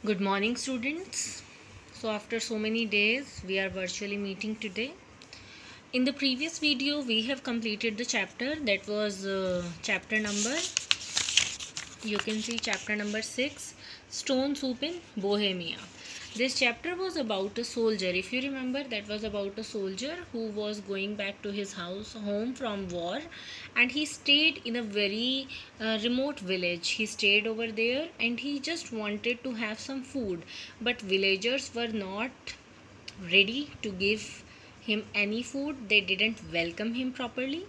Good morning, students. So, after so many days, we are virtually meeting today. In the previous video, we have completed the chapter that was chapter number, you can see chapter number 6, Stone Soup in Bohemia. This chapter was about a soldier. If you remember, that was about a soldier who was going back to his home from war, and he stayed in a very remote village. He stayed over there and he just wanted to have some food, but villagers were not ready to give him any food. They didn't welcome him properly,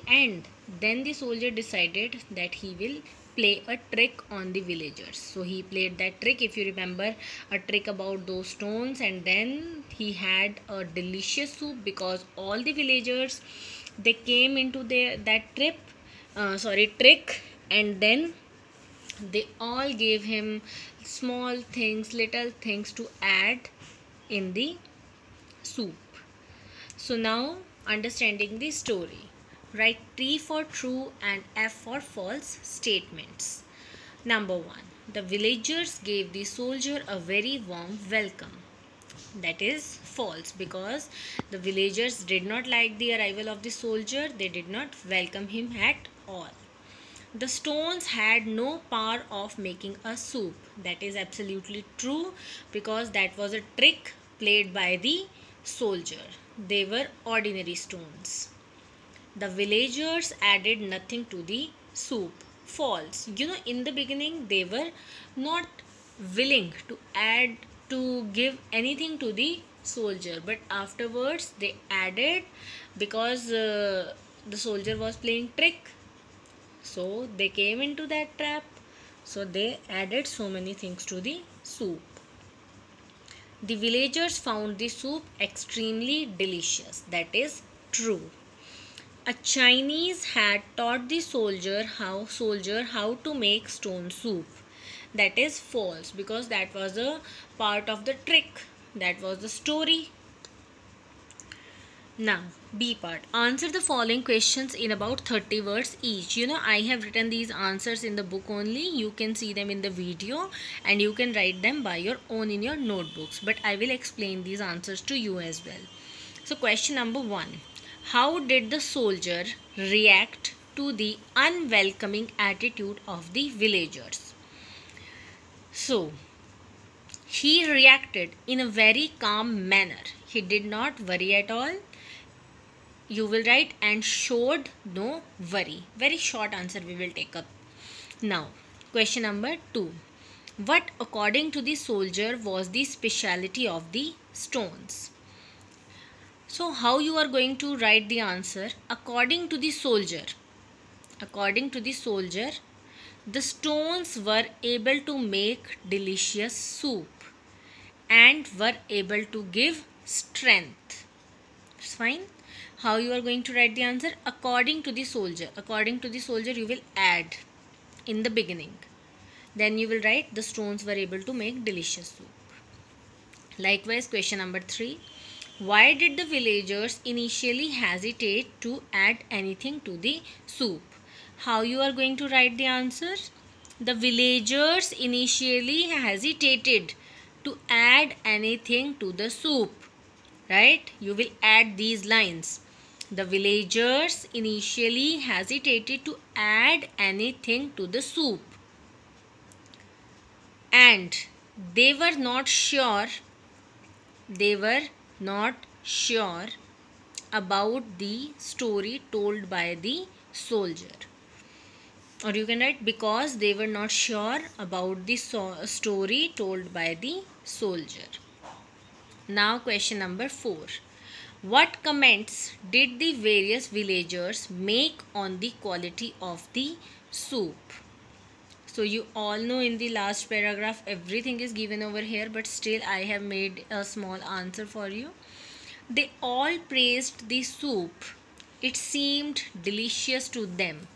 and then the soldier decided that he will play a trick on the villagers. So he played that trick, if you remember, a trick about those stones, and then he had a delicious soup because all the villagers, they came into that trick, and then they all gave him small things, little things to add in the soup. So now, understanding the story. Write T for true and F for false statements. Number 1. The villagers gave the soldier a very warm welcome. That is false, because the villagers did not like the arrival of the soldier. They did not welcome him at all. The stones had no power of making a soup. That is absolutely true, because that was a trick played by the soldier. They were ordinary stones. The villagers added nothing to the soup. False. In the beginning they were not willing to give anything to the soldier, but afterwards they added, because the soldier was playing trick, so they came into that trap. So they added so many things to the soup. The villagers found the soup extremely delicious. That is true. A Chinese had taught the soldier how to make stone soup. That is false, because that was a part of the trick. That was the story. Now, B part. Answer the following questions in about 30 words each. I have written these answers in the book only. You can see them in the video and you can write them by your own in your notebooks. But I will explain these answers to you as well. So, question number 1. How did the soldier react to the unwelcoming attitude of the villagers? So, he reacted in a very calm manner. He did not worry at all. You will write and showed no worry. Very short answer we will take up. Now, question number 2. What according to the soldier was the speciality of the stones? So, how you are going to write the answer? According to the soldier. The stones were able to make delicious soup and were able to give strength. It's fine. How you are going to write the answer? According to the soldier. According to the soldier, you will add in the beginning. Then you will write the stones were able to make delicious soup. Likewise, question number 3. Why did the villagers initially hesitate to add anything to the soup? How you are going to write the answer? The villagers initially hesitated to add anything to the soup. Right? You will add these lines. The villagers initially hesitated to add anything to the soup, and they were not sure about the story told by the soldier. Or you can write, because they were not sure about the story told by the soldier. Now, question number 4. What comments did the various villagers make on the quality of the soup? So you all know in the last paragraph everything is given over here, but still I have made a small answer for you. They all praised the soup. It seemed delicious to them.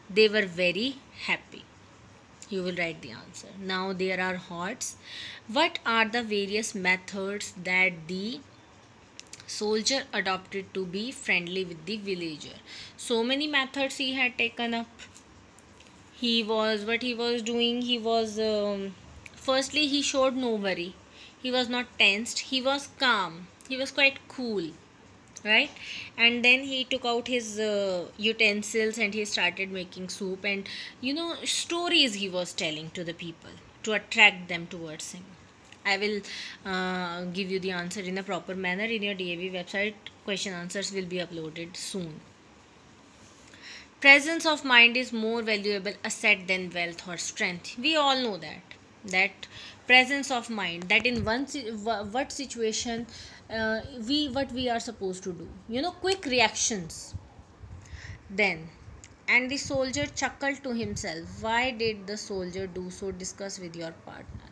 They were very happy. You will write the answer. Now there are hots. What are the various methods that the soldier adopted to be friendly with the villager? So many methods he had taken up. He was doing, he was firstly he showed no worry. He was not tensed, he was calm, he was quite cool, right? And then he took out his utensils and he started making soup, and stories he was telling to the people to attract them towards him. I will give you the answer in a proper manner in your DAV website. Question answers will be uploaded soon. Presence of mind is more valuable asset than wealth or strength. We all know that presence of mind, that in what situation what we are supposed to do, quick reactions. Then, and the soldier chuckled to himself. Why did the soldier do so? Discuss with your partner.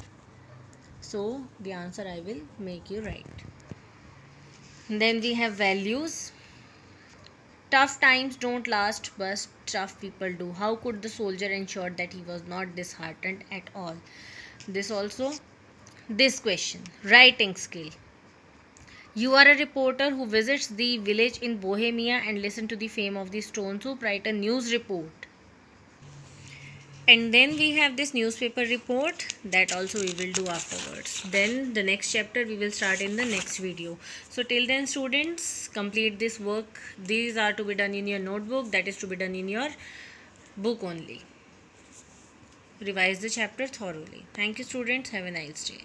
So the answer I will make you right. Then we have values. Tough times don't last, but tough people do. How could the soldier ensure that he was not disheartened at all? This also, this question, writing skill. You are a reporter who visits the village in Bohemia and listen to the fame of the stone soup. Write a news report. And then we have this newspaper report, that also we will do afterwards. Then the next chapter we will start in the next video. So till then, students, complete this work. These are to be done in your notebook, that is to be done in your book only. Revise the chapter thoroughly. Thank you, students. Have a nice day.